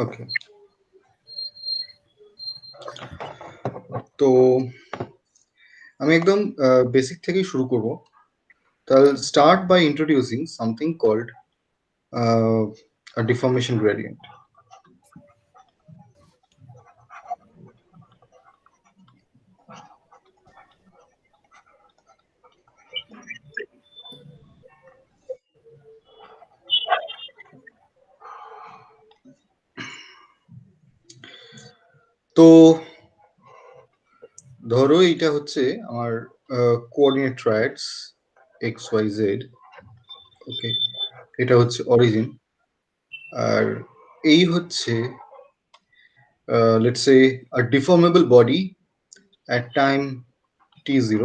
ওকে, তো আমি একদম বেসিক থেকেই শুরু করব। তাহলে start by introducing something called a deformation gradient. তো ধরো এটা হচ্ছে আমার coordinate triads X Y Z. Okay, এটা হচ্ছে অরিজিন, আর এই হচ্ছে let's say a deformable body at time t0.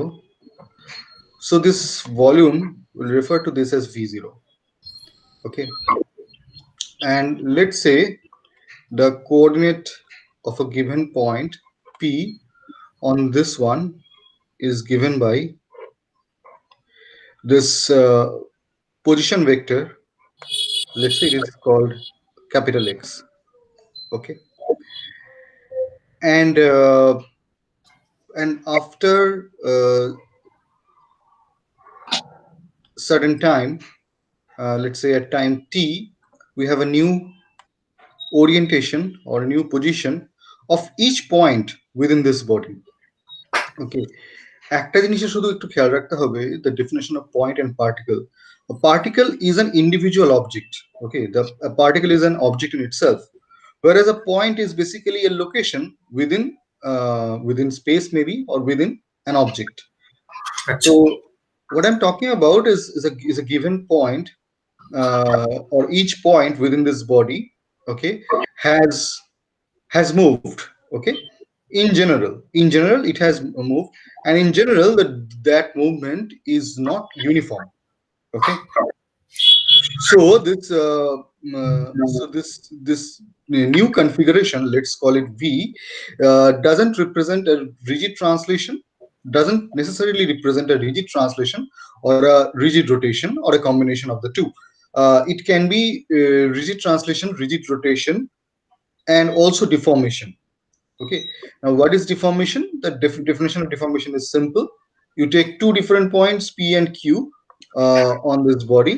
So this volume will refer to this as v0. Okay, and let's say the coordinate of a given point p on this one is given by this position vector. Let's say it is called capital X. Okay, and after certain time, let's say at time t, we have a new orientation or a new position of each point within this body. Okay, একটা জিনিসে শুধু একটু খেয়াল রাখতে হবে, the definition of point and particle. A particle is an individual object. Okay, a particle is an object in itself, whereas a point is basically a location within space maybe, or within an object. So what I'm talking about is a given point, or each point within this body, okay, has moved. Okay, in general it has moved, and in general that movement is not uniform. Okay, so this new configuration, let's call it V, doesn't represent a rigid translation, doesn't necessarily represent a rigid translation or a rigid rotation or a combination of the two. It can be rigid translation, rigid rotation, and also deformation. Okay, now what is deformation? The definition of deformation is simple. You take two different points P and Q on this body,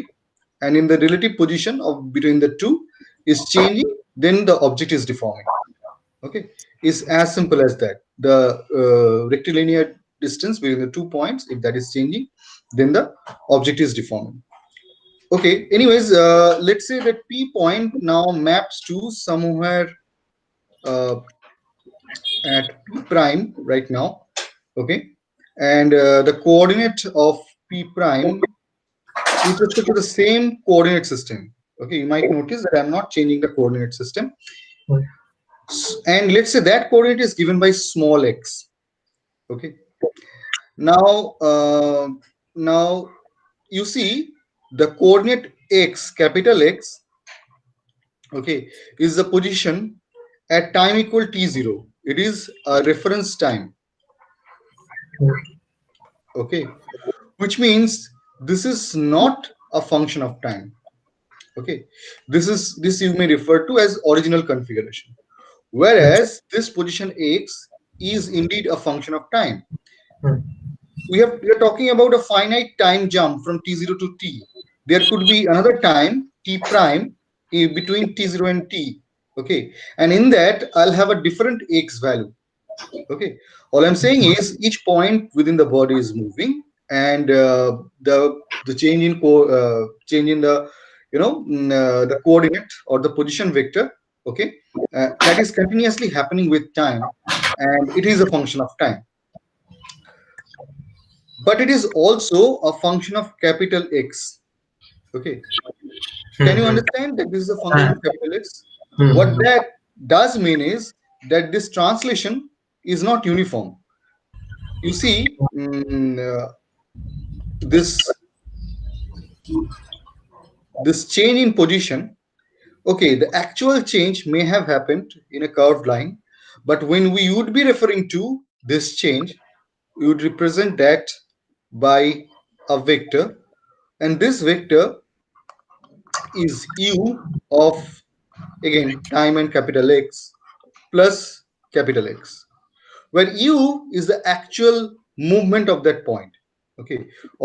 and in the relative position of between the two is changing, then the object is deforming. Okay, it's as simple as that. The rectilinear distance between the 2 points, if that is changing, then the object is deforming. Okay, anyways, let's say that P point now maps to somewhere uh, at P prime right now. Okay, and the coordinate of P prime with respect to the same coordinate system. Okay, you might notice that I'm not changing the coordinate system. And let's say that coordinate is given by small x. Okay, now now you see the coordinate x, capital X, okay, is the position at time equal t0. It is a reference time. Okay, which means this is not a function of time. Okay, this you may refer to as original configuration, whereas this position x is indeed a function of time. We are talking about a finite time jump from t0 to t. There could be another time t prime between t0 and t. Okay, and in that I'll have a different x value. Okay, all I'm saying is each point within the body is moving, and the change in the the coordinate or the position vector. Okay, that is continuously happening with time, and it is a function of time. But it is also a function of capital X. Okay, can you understand that this is a function of capital X? What that does mean is that this translation is not uniform. You see, this change in position, okay, the actual change may have happened in a curved line, but when we would be referring to this change, we would represent that by a vector, and this vector is u of again time and capital X plus capital X, where u is the actual movement of that point, okay,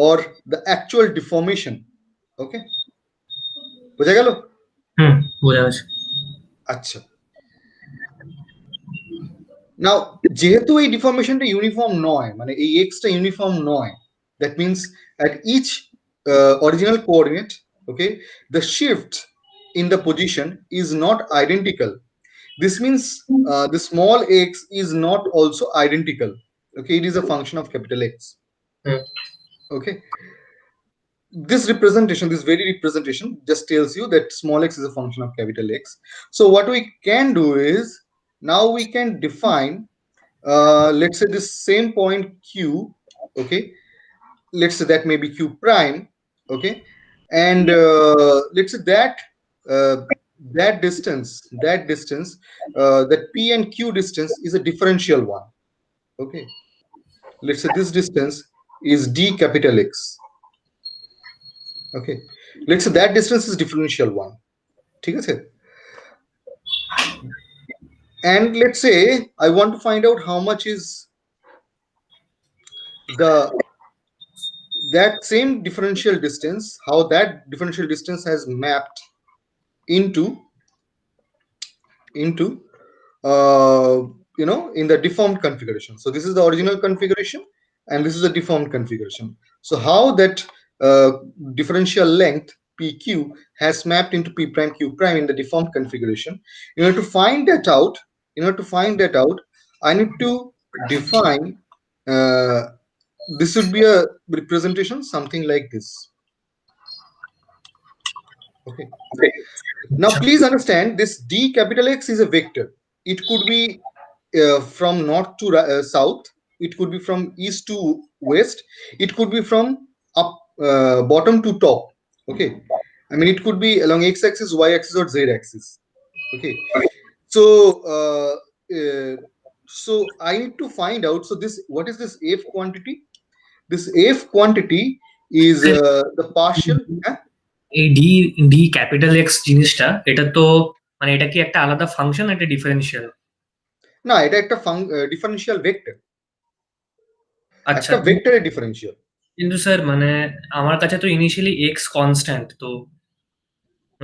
or the actual deformation, okay, বোঝা গেল? বোঝা গেছে। আচ্ছা, নাও যেহেতু এই ডিফর্মেশনটা uniform নয়, মানে এই এক্সটা ইউনিফর্ম নয়, that means at each original coordinate, okay, the shift in the position is not identical. This means the small x is not also identical, okay, it is a function of capital X, okay. This representation, this very representation just tells you that small x is a function of capital X. So what we can do is, now we can define let's say this same point Q, okay, let's say that may be Q prime, okay, and let's say that that distance, that P and Q distance is a differential one, okay. Let's say this distance is D capital X, okay. Let's say that distance is differential one, ঠিক আছে? And let's say I want to find out how much is that same differential distance, how that differential distance has mapped into in the deformed configuration. So this is the original configuration and this is the deformed configuration. So how that differential length PQ has mapped into P prime Q prime in the deformed configuration. In order to find that out, I need to define this would be a representation something like this, okay. Now please understand, this D capital X is a vector. It could be from north to south, it could be from east to west, it could be from up bottom to top, okay. I mean, it could be along x axis, y axis, or z axis, okay. So so I need to find out, so this, what is this F quantity? This F quantity is the partial এই D D capital x জিনিসটা, এটা তো মানে এটা কি একটা আলাদা function, একটা ডিফারেনশিয়াল? না, এটা একটা ডিফারেনশিয়াল ভেক্টর, আচ্ছা, একটা ভেক্টরের ডিফারেনশিয়াল। কিন্তু স্যার মানে আমার কাছে তো ইনিশিয়ালি এক্স কনস্ট্যান্ট, তো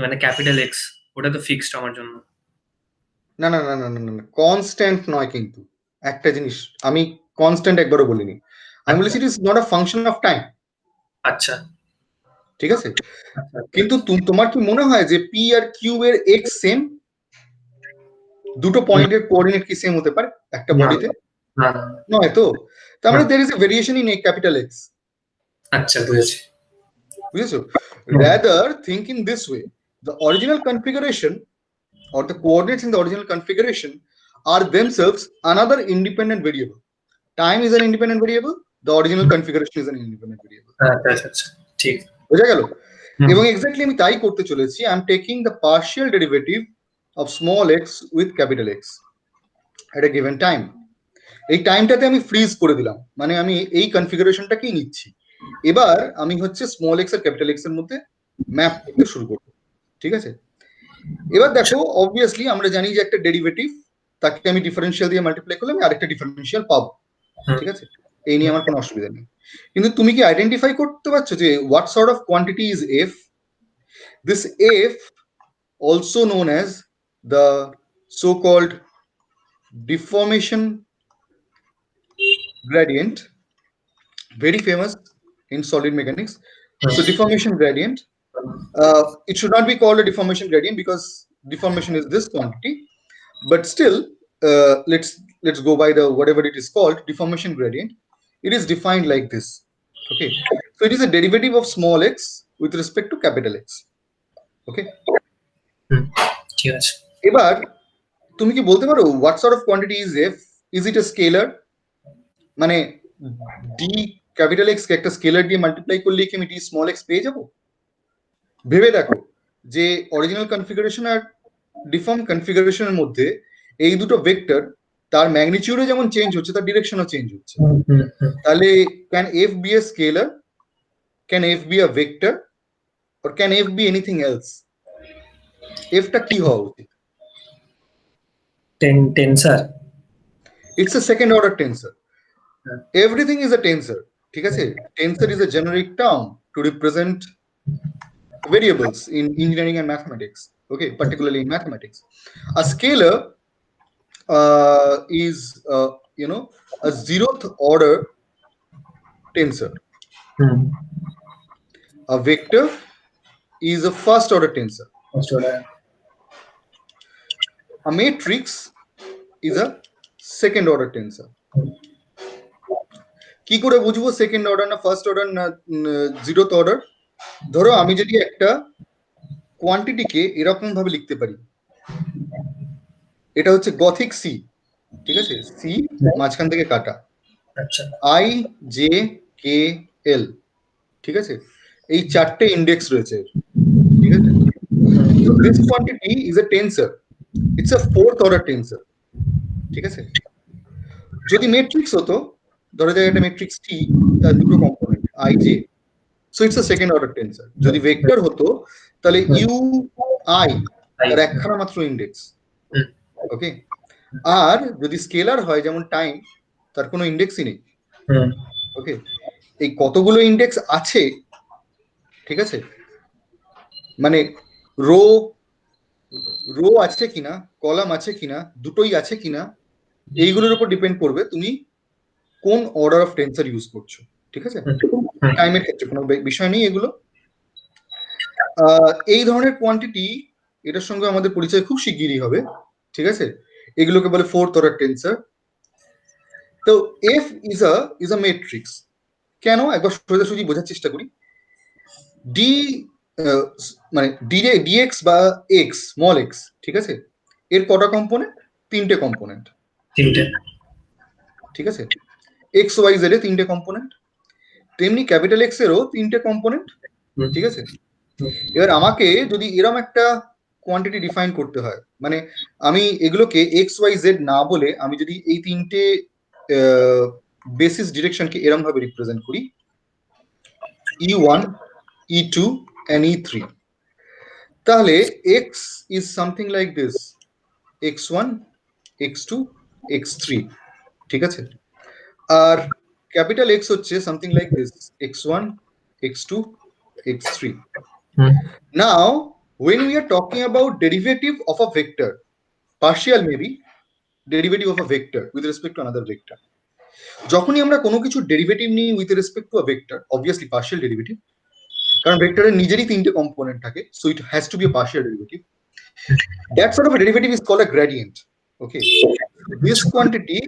মানে ক্যাপিটাল এক্স ওটা তো ফিক্সড আমার জন্য। না না না না না না, কনস্ট্যান্ট নয়, কিন্তু একটা জিনিস আমি কনস্ট্যান্ট একবারও বলিনি, আমি বলেছি it is not a function of time. আচ্ছা, ঠিক আছে, কিন্তু তোমার কি মনে হয় যে পি আর কিউ এর এক্স সেম? দুটো পয়েন্টের কোঅর্ডিনেট কি সেম হতে পারে একটা বডিতে? নয় তো, তার মানে there is a variation in capital X. আচ্ছা, বুঝেছি। বুঝেছো? Rather think in this way, the original configuration or the coordinates in the original configuration are themselves another independent variable. Time is an independent variable, the original configuration is an independent variable. আচ্ছা, ঠিক বোঝা গেল? এবং exactly আমি তাই করতে চলেছি। I am taking the partial derivative of small x with capital x at a given time. এই টাইমটাতে আমি ফ্রিজ করে দিলাম, মানে আমি এই কনফিগারেশনটাকেই নিচ্ছি। এবার আমি হচ্ছে স্মল এক্স আর ক্যাপিটাল এক্স এর মধ্যে ম্যাপ করতে শুরু করব। ঠিক আছে, এবার দেখো অবভিয়াসলি আমরা জানি যে একটা ডেরিভেটিভ, তাকে আমি ডিফারেন্সিয়াল দিয়ে মাল্টিপ্লাই করলে আমি আরেকটা ডিফারেন্সিয়াল পাবো। ঠিক আছে, এই নিয়ে আমার কোনো অসুবিধা নেই। কিন্তু তুমি কি আইডেন্টিফাই করতে পারছো যে what sort of quantity is F? This F also known as the so called deformation gradient, very famous in solid mechanics. So deformation gradient, it should not be called a deformation gradient because deformation is this quantity, but still let's go by the whatever it is called, deformation gradient. It is defined like this, okay. So it is a derivative of small x with respect to capital X, okay. ঠিক আছে, এবার তুমি কি বলতে পারো what sort of quantity is f? Is it a scalar? মানে D capital x কে একটা scalar দিয়ে মাল্টিপ্লাই করলে কি আমি ডি স্মল এক্স পেয়ে যাব? ভেবে দেখো যে অরিজিনাল কনফিগারেশন আর ডিফর্ম কনফিগারেশনের মধ্যে এই দুটো ভেক্টর, তার ম্যাগনিটিউডও যেমন চেঞ্জ হচ্ছে, তার ডিরেকশনও চেঞ্জ হচ্ছে। তাহলে can F be a scalar, can F be a vector, or can F be anything else? এফটা কি হওয়া উচিত? টেন্সার। It's a second order tensor. Everything is a tensor. ঠিক আছে? Tensor is a generic term to represent variables in engineering and mathematics. Okay, particularly in mathematics. A scalar is a zeroth order tensor. A vector is a first order tensor. A matrix is a second order tensor. কি করে বুঝবো second order না first order না zeroth order? ধরো আমি যদি একটা কোয়ান্টিটিকে এরকম ভাবে লিখতে পারি, এটা হচ্ছে গথিক সি, ঠিক আছে, সি মাঝখান থেকে কাটা, আই জে কে এল, ঠিক আছে, এই চারটে ইন্ডেক্স রয়েছে, ঠিক আছে। So this quantity is a tensor. It's a fourth order tensor, ঠিক আছে। যদি ম্যাট্রিক্স হতো, ধরে যায় একটা ম্যাট্রিক্স টি, তার দুটো component I J, so it's a second order tensor. যদি ভেক্টর হতো তাহলে ইউ আই তার একখানা মাত্র ইন্ডেক্স, ওকে। আর যদি স্কেলার হয় যেমন টাইম, তার কোনো ইন্ডেক্সই নেই, ওকে। এই কতগুলো ইন্ডেক্স আছে, ঠিক আছে, মানে রো রো আছে কিনা, কলাম আছে কিনা, দুটোই আছে কিনা, এইগুলোর উপর ডিপেন্ড করবে তুমি কোন অর্ডার অফ টেন্সর ইউজ করছো, ঠিক আছে। টাইমের ক্ষেত্রে কোনো বিষয় নেই এগুলো। এই ধরনের কোয়ান্টিটি, এটার সঙ্গে আমাদের পরিচয় খুব শিগগিরই হবে, ঠিক আছে। এগুলোকে বলে ফোর্থ অর্ডার টেন্সর। তো এফ ইজ আ ম্যাট্রিক্স। কেন, একবার সোজাসুজি বোঝার চেষ্টা করি। ডি মানে ডিএক্স বা এক্স, স্মল এক্স, ঠিক আছে, এর কটা কম্পোনেন্ট? তিনটে কম্পোনেন্ট, ঠিক আছে। এক্স ওয়াই জেড এ তিনটে কম্পোনেন্ট, তেমনি ক্যাপিটাল এক্স এরও তিনটে কম্পোনেন্ট, ঠিক আছে। এবার আমাকে যদি এরম একটা কোয়ান্টিটি ডিফাইন করতে হয়, মানে আমি এগুলোকে এক্স ওয়াই জেড না বলে আমি যদি এই তিনটে বেসিস ডিরেকশনকে এরম ভাবে রিপ্রেজেন্ট করি, E1, E2 and E3, তাহলে x is something like this, x1, x2, x3, ঠিক আছে। আর ক্যাপিটাল এক্স হচ্ছে something like this, x1, x2, x3. Now when we are talking about derivative of a vector, partial maybe derivative of a vector with respect to another vector, যখনই আমরা কোনো কিছু derivative নিই with respect to a vector, obviously partial derivative, কারণ ভেক্টরের নিজেরই তিনটে component থাকে, so it has to be a partial derivative. That sort of a derivative is called a gradient, okay. This quantity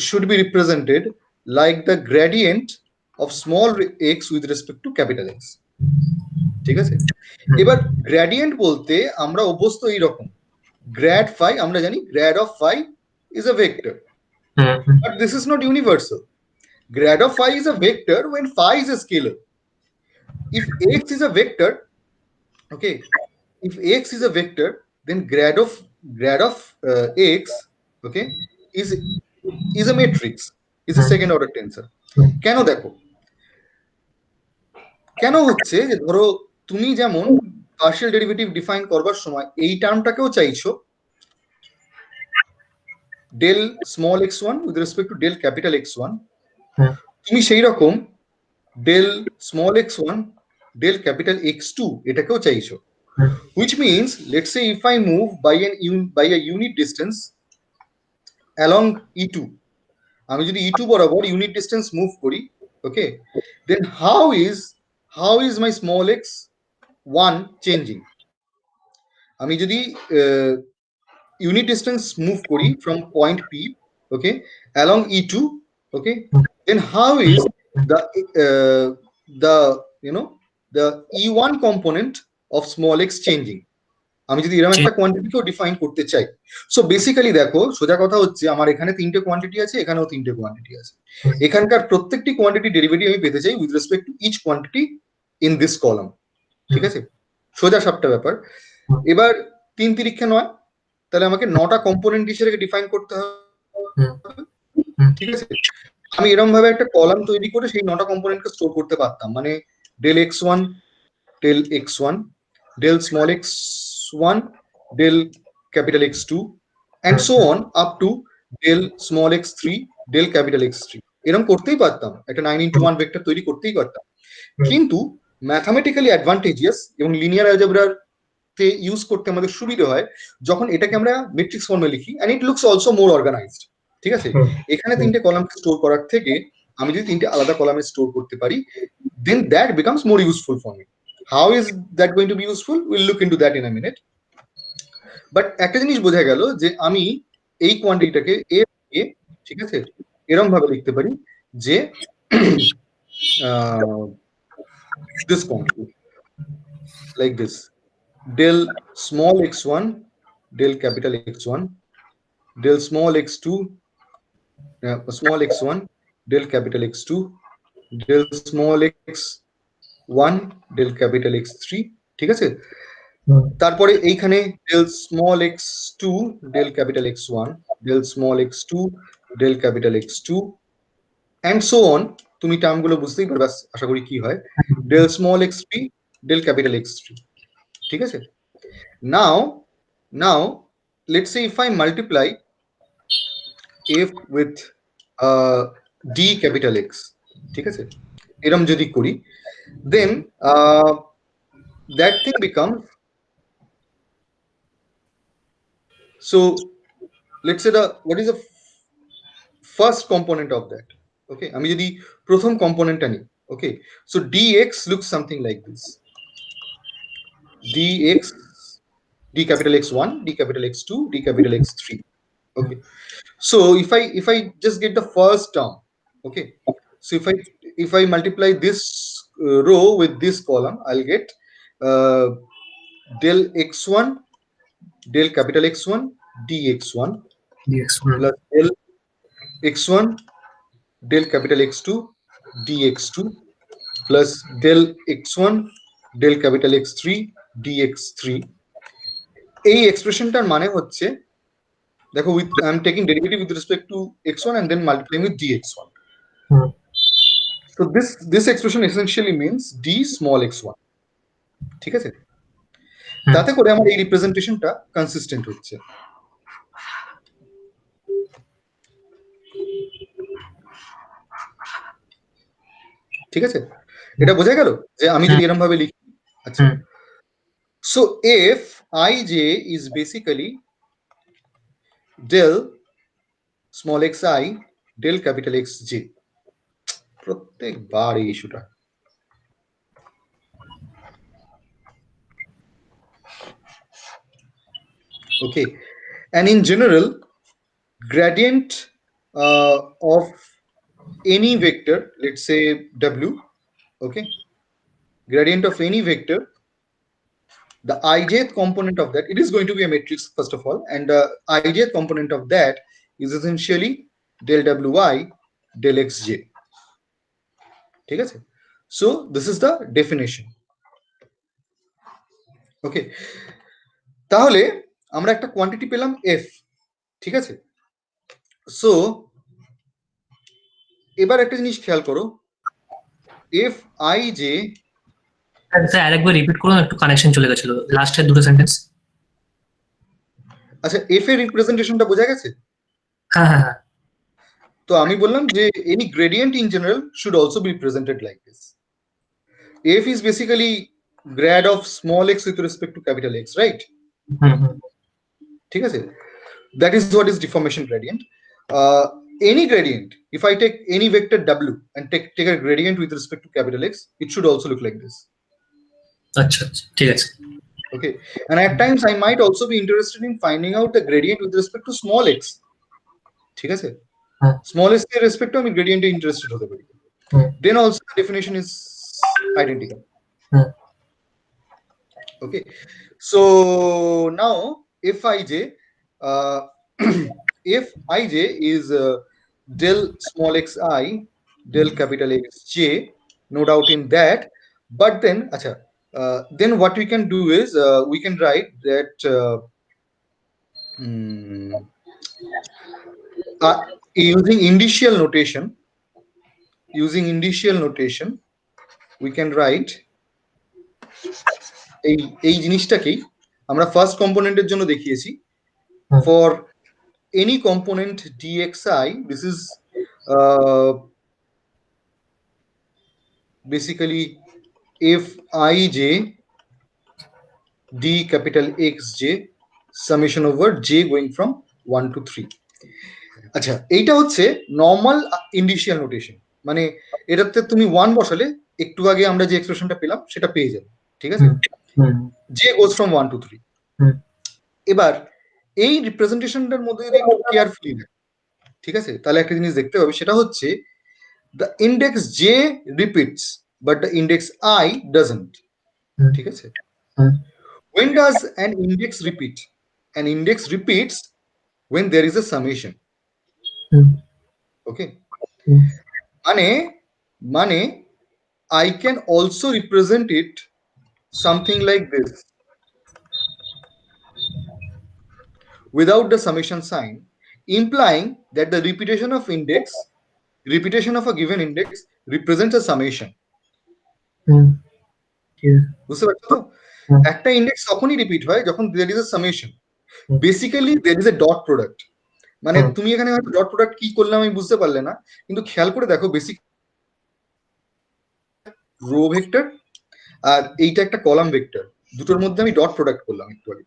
should be represented like the gradient of small x with respect to capital X, ঠিক আছে। এবার gradient বলতে আমরা অভ্যস্ত এইরকম, grad phi, আমরা জানি grad of phi is a vector, but this is not universal. Grad of phi is a vector when phi is a scalar. If x is a vector, okay, if x is a vector, then grad of x, okay, is a matrix, is a second order tensor. কেন দেখো, কেন হচ্ছে যে ধরো তুমি যেমন partial derivative define করবার সময় এই টার্মটাকেও চাইছো del small x1 with respect to del capital X1, তুমি সেই রকম del small x1 del capital X2 এটাকেও চাইছো, which means let's say if I move by a unit distance along E2, আমি যদি E2 বরাবর ইউনিট ডিস্টেন্স মুভ করি, okay, then how is my small x1 changing? আমি যদি unit distance move kori from point P, okay, along E2, okay, then how is the E1 component of small x changing? আমি যদি এরকম একটা কোয়ান্টিটিকেও define করতে চাই, so basically দেখো সোজা কথা হচ্ছে আমার এখানে তিনটে কোয়ান্টিটি আছে, এখানেও তিনটে কোয়ান্টিটি আছে, এখানকার প্রত্যেকটি কোয়ান্টিটি ডেরিভেটিভ আমি পেতে চাই with respect to each quantity in this column, ঠিক আছে, সোজা সাপটা ব্যাপার। এবার 3 তিরিক্ষা 9, তাহলে আমাকে 9টা কম্পোনেন্ট হিসেবে ডিফাইন করতে হবে, ঠিক আছে। আমি এরকম ভাবে একটা কলাম তৈরি করে সেই 9টা কম্পোনেন্টকে স্টোর করতে পারতাম, মানে del x1 del x1 del small x x1 del capital X2 and so on up to del small x3 del capital X3 এরকম করতেই পারতাম, একটা 9 into 1 ভেক্টর তৈরি করতেই পারতাম, কিন্তু ম্যাথামেটিক্যালি অ্যাডভান্টেজিয়াস এবং লিনিয়ার অ্যালজেব্রার তে ইউজ করতে আমাদের সুবিধা হয় যখন এটাকে আমরা ম্যাট্রিক্স ফর্মে লিখি, and it looks also more organised. ঠিক আছে, এখানে তিনটে কলামকে স্টোর করার থেকে আমি যদি তিনটে আলাদা কলামে স্টোর করতে পারি, then that becomes more useful for me. How is that going to be useful? We'll look into that in a minute. But একটা জিনিস বোঝা গেল যে আমি এই কোয়ান্টিটিটাকে এ ঠিক আছে এরকম ভাবে লিখতে পারি যে this quantity like this, del small x1 del capital X1 del small x2 small x1 del capital X2 del small x1 del capital X3 ঠিক আছে, তারপরে এইখানে del small x2 del capital X1 del small x2 del capital X2 and so on, তুমি টার্মগুলো বুঝতেই পারবে আশা করি কি হয়, del small x3 del capital X3 ঠিক আছে। now let's say if I multiply f with d capital X ঠিক আছে এরম যদি করি, then that thing becomes, so let's say what is the first component of that, okay আমি যদি প্রথম কম্পোনেন্টটা নিই, okay so dx looks something like this, dx d capital X1 d capital X2 d capital X3, okay so if I just get the first term, okay so if I multiply this row with this column, I'll get del x1 del capital X1 dx1 plus del x1 del capital X2 dx2 plus del x1 del capital X3 dx3, এই এক্সপ্রেশনটার মানে হচ্ছে দেখো I am taking derivative with respect to x1 and then multiplying with dx1. So this expression essentially means d small x1 ঠিক আছে, তাতে করে আমার এই রিপ্রেজেন্টেশনটা কনসিস্টেন্ট হচ্ছে। ঠিক আছে, এটা বোঝা গেল যে আমি যদি এরকম ভাবে লিখি, আচ্ছা so if ij is basically del small xi del capital Xj, প্রত্যেকবার এই ইস্যুটা, okay and in general gradient of any vector, let's say w, okay gradient of any vector, the ijth component of that, it is going to be a matrix first of all, and the ijth component of that is essentially del wi del xj ঠিক আছে, so this is the definition, okay তাহলে আমরা একটা quantity পেলাম f, ঠিক আছে so এবার একটা জিনিস খেয়াল করো, f I j, স্যার আরেকবার রিপিট করুন, একটু কানেকশন চলে গেছিল লাস্টের দুটো সেন্টেন্স। আচ্ছা f এর রিপ্রেজেন্টেশনটা বোঝা গেছে? হ্যাঁ হ্যাঁ হ্যাঁ, তো আমি বললাম যে any gradient in general should also be represented like this. f is basically grad of small x with respect to capital X, right? ঠিক আছে, that is what is deformation gradient. Any gradient, if I take any vector w and take a gradient with respect to capital X, it should also look like this. আচ্ছা আচ্ছা ঠিক আছে, okay and at times I might also be interested in finding out the gradient with respect to small x, ঠিক আছে small x এর respect to আমি gradient এ interested হতে পারি, then also the definition is identical. okay so now if ij if ij is del small xi del capital Xj, no doubt in that, but then acha then what we can do is we can write that using indicial notation we can write এই জিনিসটাকেই আমরা first কম্পোনেন্টের জন্য দেখিয়েছি for any component dxi this is basically fij d capital xj summation over j going from 1 to 3. আচ্ছা, এইটা হচ্ছে normal ইন্ডিশিয়াল notation, মানে এটাতে তুমি 1 বসালে একটু আগে আমরা যে এক্সপ্রেশনটা পেলাম সেটা পেয়ে যাবে, ঠিক আছে? j goes from 1 to 3. এবার এই রিপ্রেজেন্টেশনটার মধ্যে যদি একটু কেয়ারফুলি দেখ, ঠিক আছে, তাহলে একটা জিনিস দেখতে হবে, সেটা হচ্ছে the index j repeats but the index I doesn't. ঠিক আছে? When does an index repeat? An index repeats when there is a summation. Okay? মানে I can also represent it something like this without the summation sign, implying that the repetition of a given index represents a summation. বুঝতে পারছো তো? একটা index তখনই repeat হয় যখন there is a summation. Basically there is a dot product. মানে তুমি এখানে হয়তো ডট প্রোডাক্ট কি করলাম আমি বুঝতে পারলে না, কিন্তু খেয়াল করে দেখো বেসিক রো ভেক্টর আর এইটা একটা কলাম ভেক্টর, দুটোর মধ্যে আমি ডট প্রোডাক্ট করলাম একটু আগে।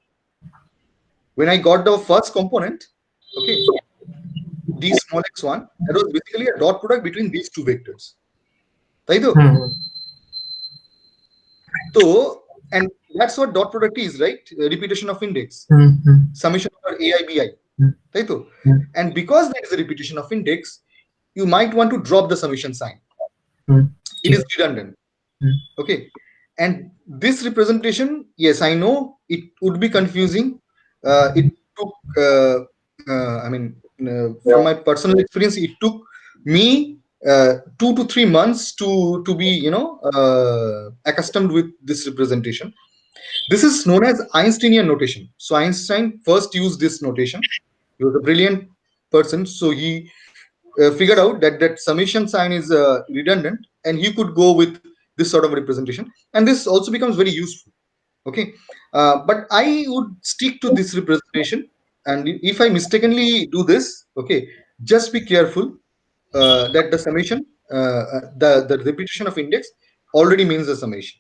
When I got the first component, okay, d small x1, that was basically a dot product between these two vectors, তাই তো? তো and that's what dot product is, right? Repetition of index, summation over ai bi, তাই তো? And because there is a repetition of index, you might want to drop the summation sign. It is redundant. Okay, and this representation, yes, I know it would be confusing. It took I mean from my personal experience, it took me 2 to 3 months to be accustomed with this representation. This is known as Einsteinian notation. So Einstein first used this notation. He was a brilliant person, so he figured out that summation sign is redundant and he could go with this sort of representation, and this also becomes very useful. Okay, but I would stick to this representation, and if I mistakenly do this, okay, just be careful that the summation, the repetition of index already means the summation.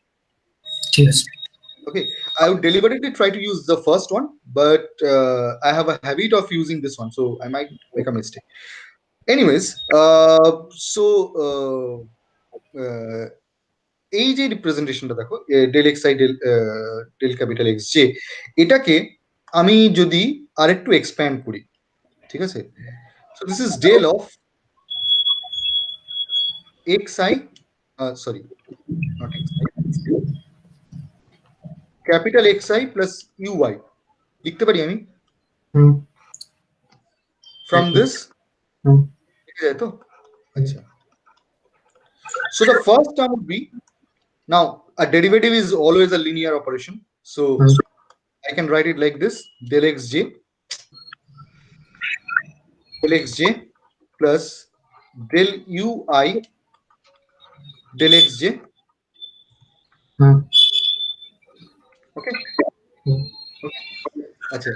Yes. Okay, I would deliberately try to use the first one, but I have a habit of using this one, so I might make a mistake. Anyways, so এই যে রিপ্রেজেন্টেশনটা দেখো del X I del capital X J, এটাকে আমি যদি আরেকটু expand করি, ঠিক আছে, so this is del of X I, sorry not X I, capital X I plus U I লিখতে পারি আমি ফ্রম দিস, ঠিক আছে তো? আচ্ছা, so the first term would be, now a derivative is always a linear operation, so I can write it like this, del xj plus del ui del xj. Okay, আচ্ছা,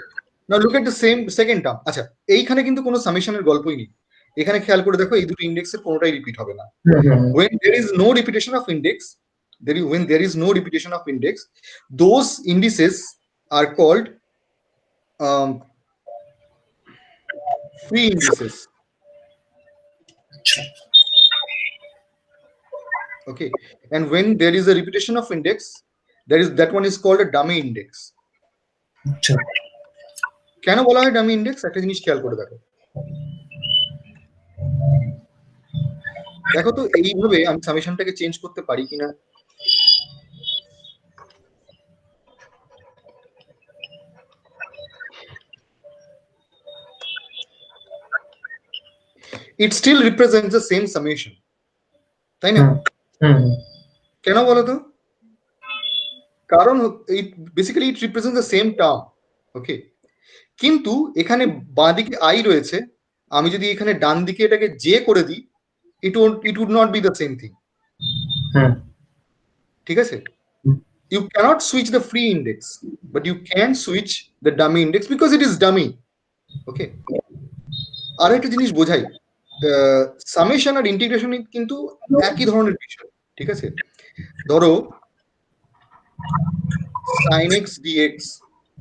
now look at the same second term. আচ্ছা, এইখানে কিন্তু কোনো সামেশনের গল্পই নেই, এখানে খেয়াল করে দেখো এই দুটো ইন্ডেক্সের কোনোটাই রিপিট হবে না। when there is no repetition of index, when there is no repetition of index, those indices are called free indices. Okay, and when there is a repetition of index, that one is called a dummy index. কেন বলা হয় dummy index? একটা জিনিস খেয়াল করে দেখো, দেখো তো এইভাবে আমি সামেশনটাকে চেঞ্জ করতে পারি কিনা। It still represents the same summation, তাই না? কেন বলো তো? কারণ basically it represents the same term. Okay, কিন্তু এখানে বাঁদিকে আই রয়েছে, আমি যদি এখানে ডান দিকে এটাকে জে করে দিই, it would not be the same thing. ঠিক আছে, you cannot switch the free index, but you can switch the dummy index because it is dummy. Okay, আর একটা জিনিস বোঝাই, সামেশন আর ইন্টিগ্রেশন কিন্তু একই ধরনের বিষয়, ঠিক আছে? ধরো sin x dx,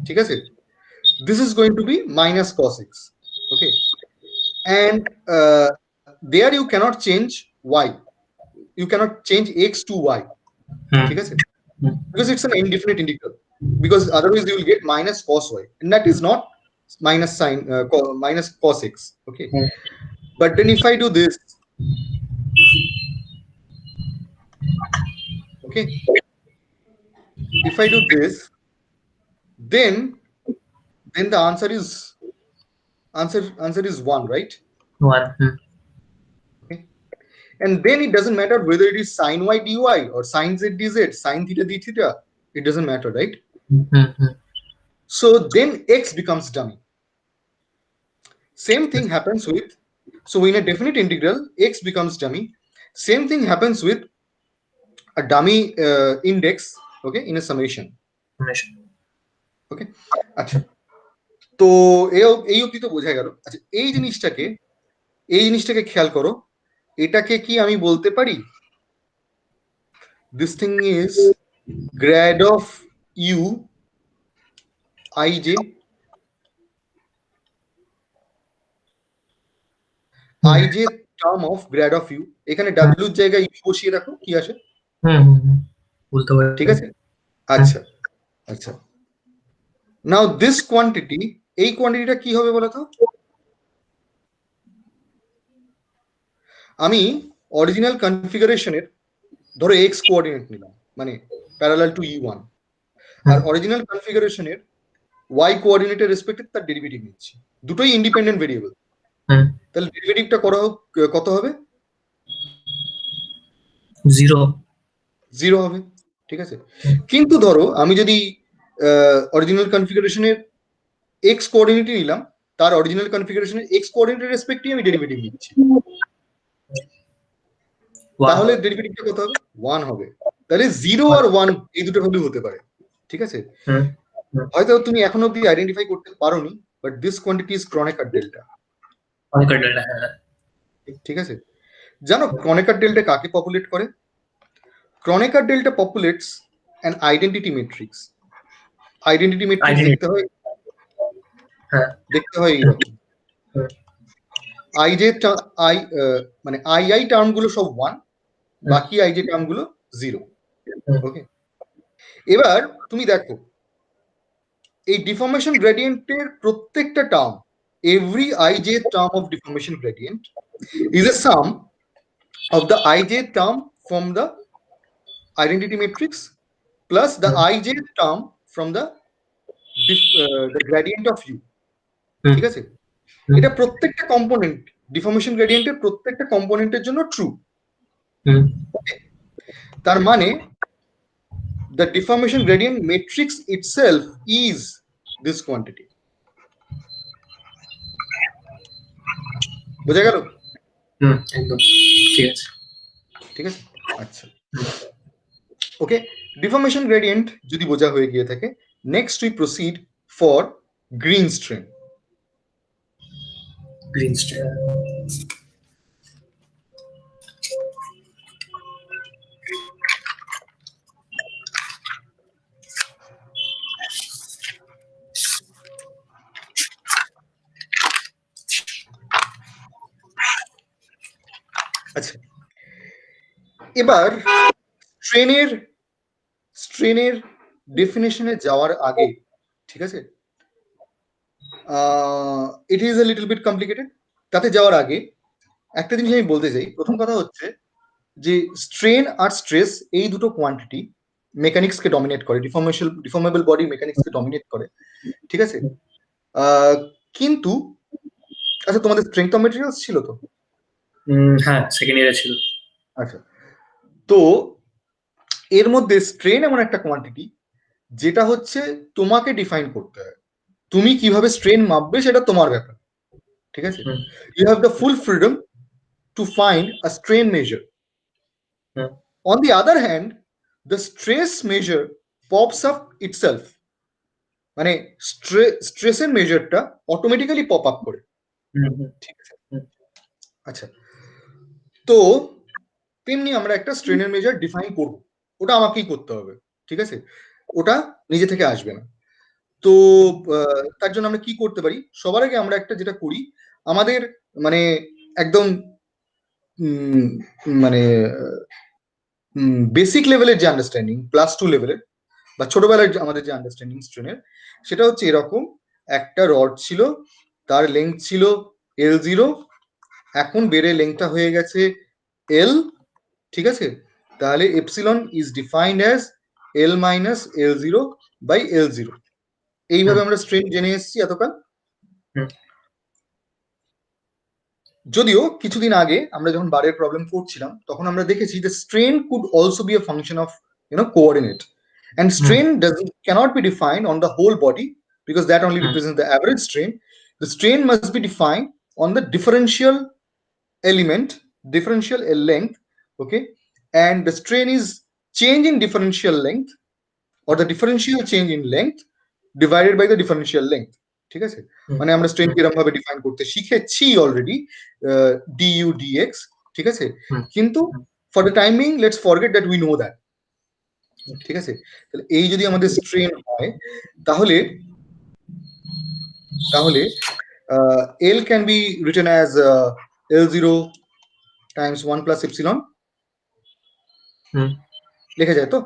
ঠিক আছে, this is going to be minus cos x. Okay, and there you cannot change y, you cannot change x to y, ঠিক আছে, because it's an indefinite integral, because otherwise you will get minus cos y, and that is not minus sin minus cos x. Okay, but then if I do this, okay, if I do this, then the answer is 1, right? 1. Okay, and then it doesn't matter whether it is sin y dy or sin z dz, sin theta d theta, it doesn't matter, right? So then x becomes dummy. Same thing happens with, so in a definite integral x becomes dummy. Same thing happens with a dummy index, okay, in a summation. Okay, আচ্ছা, তো এই অবধি তো বোঝা গেল। আচ্ছা, এই জিনিসটাকে খেয়াল করো, এটাকে কি আমি বলতে পারি this thing is grad of u ij ij term of grad of u, এখানে w এর জায়গায় u বসিয়ে রাখো, কি আসে? বলতে পারি, ঠিক আছে? আচ্ছা আচ্ছা, নাও দিস কোয়ান্টিটি, এই কোয়ান্টিটিটা কি হবে বলো তো? আমি অরিজিনাল কনফিগারেশনের ধরো এক্স কোঅর্ডিনেট নিলাম, মানে প্যারালাল টু u1, আর অরিজিনাল কনফিগারেশনের ওয়াই কোঅর্ডিনেটের রেসপেক্টে তার ডেরিভেটিভ নিচ্ছি, দুটোই ইন্ডিপেন্ডেন্ট ভেরিয়েবল, তাহলে ডেরিভেটিভটা কত হবে? 0 হবে, ঠিক আছে? কিন্তু ধরো আমি যদি অরিজিনাল কনফিগারেশনের এক্স কোঅর্ডিনেটই নিলাম, তার অরিজিনাল কনফিগারেশনের এক্স কোঅর্ডিনেটের রেসপেক্টে আমি ডেরিভেটিভ নিচ্ছি, তাহলে ডেরিভেটিভটা কত হবে? 1 হবে। তাহলে 0 আর 1 এই দুটো ভ্যালু হতে পারে, ঠিক আছে? হয়তো তুমি এখনো অবধি আইডেন্টিফাই করতে পারোনি, but this quantity is Kronecker delta. ঠিক আছে, জানো ক্রনেকার ডেল্টা কাকে পপুলেট করে? Kronecker delta populates an identity matrix. Identity matrix দেখতে হয় এইরকম, আই জে মানে আই টার্ম গুলো সব 1, বাকি আই জে টার্ম গুলো 0। ওকে, এবার তুমি দেখো এই ডিফর্মেশন গ্রেডিয়েন্টের প্রত্যেকটা term, every I J term of deformation gradient is a sum of the ij term from the identity matrix plus the ij term from the gradient of u। ঠিক আছে, এটা প্রত্যেকটা কম্পোনেন্ট, ডিফর্মেশন গ্রেডিয়েন্টের প্রত্যেকটা কম্পোনেন্টের জন্য true. তার মানে the deformation gradient matrix itself is this quantity। বোঝা গেল? একদম ঠিক আছে, ঠিক আছে, আচ্ছা ওকে। ডিফর্মেশন গ্রেডিয়েন্ট যদি বোঝা হয়ে গিয়ে থাকে, next we proceed for green strain. আচ্ছা, এবার স্ট্রেনের ডেফিনেশনে যাওয়ার আগে, ঠিক আছে, it is a little bit complicated. তাতে যাওয়ার আগে একটা জিনিস আমি বলতে চাই। প্রথম কথা হচ্ছে যে স্ট্রেন আর স্ট্রেস এই দুটো কোয়ান্টিটি মেকানিক্সকে ডমিনেট করে, ডিফর্মেবল বডি মেকানিক্সকে ডমিনেট করে, ঠিক আছে? কিন্তু আচ্ছা, তোমাদের স্ট্রেংথ অফ মেটেরিয়ালস ছিল তো? হ্যাঁ, সেকেন্ড ইয়ারে ছিল। আচ্ছা, তো এর মধ্যে স্ট্রেন এমন একটা কোয়ান্টিটি যেটা হচ্ছে তোমাকে ডিফাইন করতে হয়, তুমি কিভাবে স্ট্রেন মাপবে সেটা তোমার ব্যাপার, ঠিক আছে? You have the full freedom to find a strain measure. On the other hand, the stress measure pops up itself, মানে স্ট্রেসের মেজারটা অটোমেটিক্যালি পপ আপ করে। ঠিক আছে, আচ্ছা, তো তেমনি আমরা একটা স্ট্রেনের মেজার ডিফাইন করব, ওটা আমাকেই করতে হবে। ঠিক আছে, ওটা নিজে থেকে আসবে না। তো তার জন্য আমরা কি করতে পারি, সবার আগে আমরা একটা যেটা করি, আমাদের মানে একদম মানে বেসিক লেভেলের যে আন্ডারস্ট্যান্ডিং, +2 লেভেলের বা ছোটবেলার আমাদের যে আন্ডারস্ট্যান্ডিং স্ট্রেনের, সেটা হচ্ছে এরকম: একটা রড ছিল, তার লেন্থ ছিল L0, এখন বেড়ে লেন্থটা হয়ে গেছে L। ঠিক আছে, তাহলে epsilon is defined as L minus L0 by L0। এইভাবে আমরা স্ট্রেন জেনে এসেছি এতকাল। যদিও কিছুদিন আগে আমরা যখন বারের প্রবলেম করছিলাম, তখন আমরা দেখেছি যে strain could also be a function of coordinate, and strain cannot be defined on the whole body because that only represents the average strain. The strain must be defined on the differential element, differential length. Okay, and the strain is change in differential length or the differential change in length divided by the differential length. ঠিক আছে, মানে আমরা strain কিরকম ভাবে define করতে শিখেছি already, du dx। ঠিক আছে, কিন্তু for the timing let's forget that we know that. ঠিক আছে, তাহলে এই যদি আমাদের স্ট্রেন হয়, তাহলে তাহলে L can be written as L0 times 1 plus epsilon, লেখা যায় তো?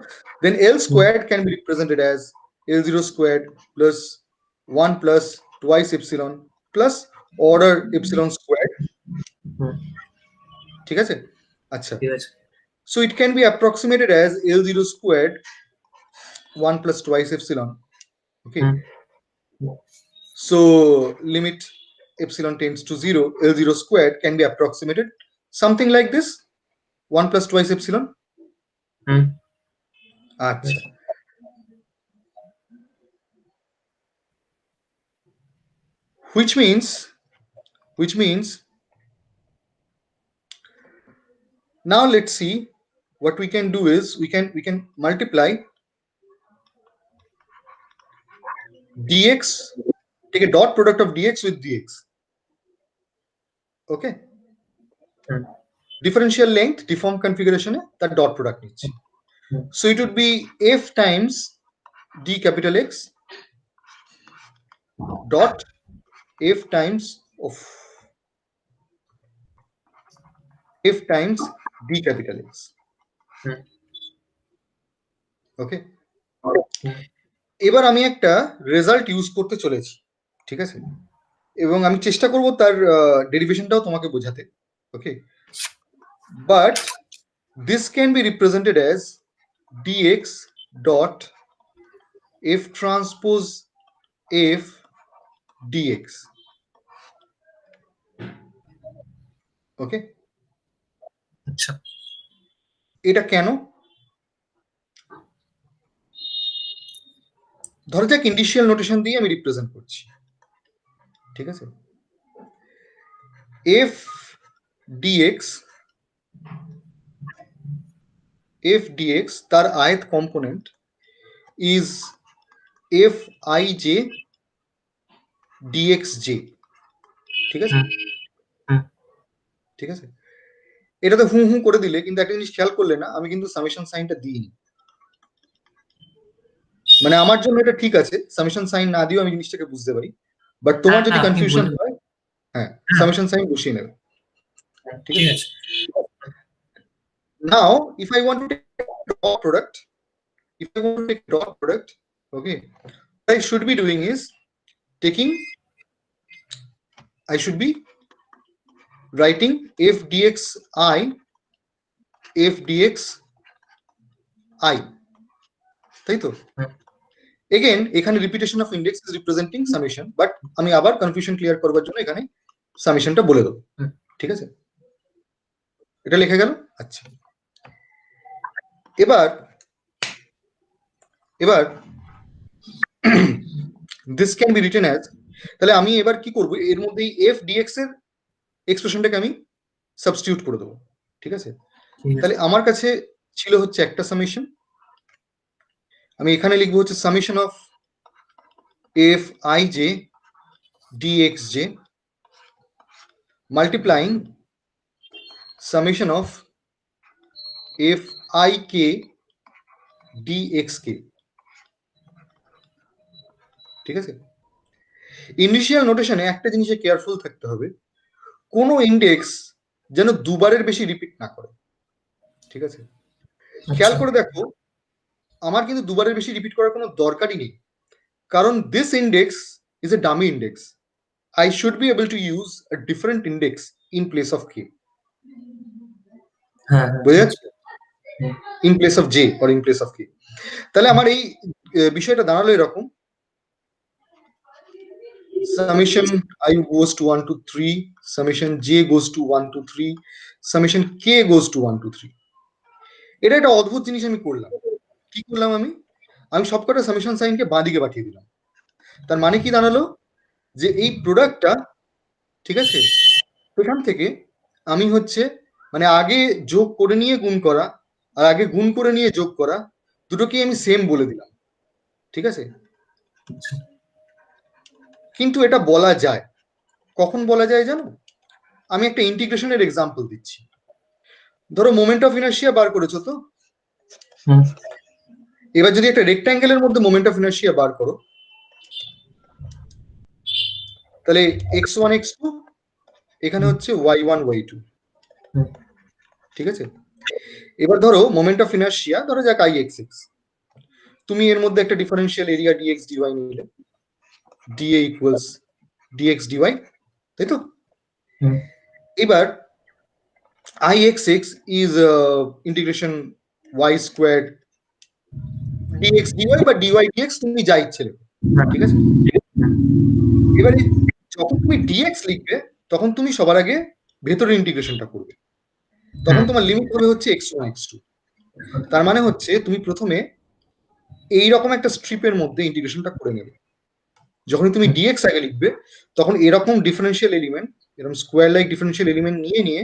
Then L squared can be represented as L0 squared plus 1 plus twice epsilon plus order epsilon squared। ঠিক আছে, আচ্ছা, so it can be approximated as L0 squared 1 plus twice epsilon. Okay, so limit epsilon tends to 0, L0 squared can be approximated something like this, 1 plus twice epsilon. আচ্ছা, which means now let's see what we can do is we can multiply dx, take a dot product of dx with dx. Okay, differential length deformed configuration e tar dot product nichhi, so it would be f times d capital X dot f times of f times d capital X. ওকে, এবার আমি একটা result use করতে চলেছি। ঠিক আছে, এবং আমি চেষ্টা করব তার ডেরিভেশনটাও তোমাকে বোঝাতে। Okay, but this can be represented as dx dot f transpose f dx. Okay, আচ্ছা, এটা কেন? ধরা যাক ইন্ডিশিয়াল নোটেশন দিয়ে আমি রিপ্রেজেন্ট করছি। ঠিক আছে, f dx তার ith component is fij dxj। ঠিক আছে, ঠিক আছে, এটা তো হুঁ করে দিলে, কিন্তু একটা জিনিস খেয়াল করলে না, আমি কিন্তু সামেশন সাইনটা দিইনি। মানে আমার জন্য এটা ঠিক আছে, সামেশন সাইন না দিয়েও আমি জিনিসটাকে বুঝতে পারি, বাট তোমার যদি কনফিউশন হয়, হ্যাঁ, সামেশন সাইন বসিয়ে নেবে। ঠিক আছে, নাও if I want to take dot product, okay, what I should be doing is I should be writing f dx I, তাই তো? এগেন এখানে repetition of index is representing summation, but আমি আবার confusion clear করবার জন্য এখানে সামেশনটা বলে দেবো। ঠিক আছে, এটা লিখে গেল। আচ্ছা, এবার this can be written as, তাহলে আমি এবার কি করব, এর মধ্যে এফ ডিএক্স এর এক্সপ্রেশনটাকে আমি সাবস্টিটিউট করে দেবো। ঠিক আছে, তাহলে আমার কাছে ছিল হচ্ছে একটা সামেশন, আমি এখানে লিখবো হচ্ছে summation of F I J DX J multiplying summation of f I k dx k। ঠিক আছে, ইনিশিয়াল নোটেশনে একটা জিনিসে কেয়ারফুল থাকতে হবে, কোনো ইন্ডেক্স যেন দুবারের বেশি রিপিট না করে। ঠিক আছে, খেয়াল করে দেখো আমার কিন্তু দুবারের বেশি রিপিট করার কোনো দরকারই নেই, কারণ this index is a dummy index. I should be able to use a different index in place of k. বুঝে যাচ্ছে? in place of j or in place of k। তাহলে আমার এই বিষয়টা দাঁড়ালো এরকম, summation I goes to 1 to 3, summation j goes to 1 to 3, summation k goes to 1 to 3। এটা একটা অদ্ভুত জিনিস আমি করলাম। কি করলাম আমি সবকটা সামেশন সাইনকে বাঁ দিকে পাঠিয়ে দিলাম। তার মানে কি দাঁড়ালো, যে এই প্রোডাক্টটা, ঠিক আছে, সেখান থেকে আমি হচ্ছে মানে আগে যোগ করে নিয়ে গুণ করা আর আগে গুণ করে নিয়ে যোগ করা দুটোকেই আমি সেম বলে দিলাম। ঠিক আছে, কিন্তু এটা বলা যায় কখন বলা যায় জানো? আমি একটা ইন্টিগ্রেশনের এক্সাম্পল দিচ্ছি। ধরো মোমেন্ট অফ ইনার্শিয়া বার করেছো তো, এবার যদি একটা রেক্ট্যাঙ্গেলের মধ্যে মোমেন্ট অফ ইনার্শিয়া বার করো, তাহলে x1 x2 এখানে হচ্ছে y1 y2। ঠিক আছে, এবার ধরো মোমেন্ট অফ ইনার্শিয়া ধরো যাক ix, তুমি এর মধ্যে একটা ডিফারেন্সিয়াল এরিয়া dx dy নিলে, dA ইকুয়ালস dx dy, তাই তো? এবার ixx is integration y squared dx dy বা dy dx তুমি যা ইচ্ছে লেখো। ঠিক আছে, এবারে যখন তুমি dx লিখবে তখন তুমি সবার আগে ভেতরের ইন্টিগ্রেশনটা করবে, তখন তোমার লিমিট হবে হচ্ছে x1 x2। তার মানে হচ্ছে তুমি প্রথমে এইরকম একটা স্ট্রিপের মধ্যে ইন্টিগ্রেশনটা করে নেবে। যখন তুমি dx আগে লিখবে তখন এরকম ডিফারেন্সিয়াল এলিমেন্ট, এরকম স্কোয়ার লাইক ডিফারেন্সিয়াল এলিমেন্ট নিয়ে নিয়ে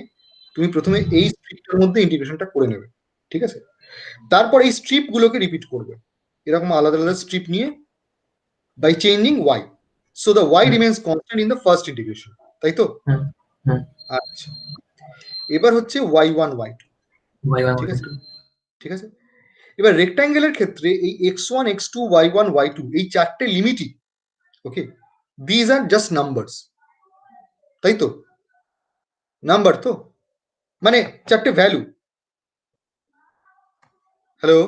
তুমি প্রথমে এই স্ট্রিপটার মধ্যে ইন্টিগ্রেশনটা করে নেবে। ঠিক আছে, তারপর এই স্ট্রিপ গুলোকে রিপিট করবে এরকম আলাদা আলাদা স্ট্রিপ নিয়ে by changing y, so the y remains constant in the first integration, তাই তো? আচ্ছা, এবার হচ্ছে y1 y2। ঠিক আছে, ঠিক আছে, এবার রেক্ট্যাঙ্গেলের ক্ষেত্রে এই x1 x2 y1 y2 এই চারটে লিমিটই, ওকে, দিজ আর জাস্ট নাম্বারস, তাই তো? নাম্বার তো মানে চারটে ভ্যালু। হ্যালো,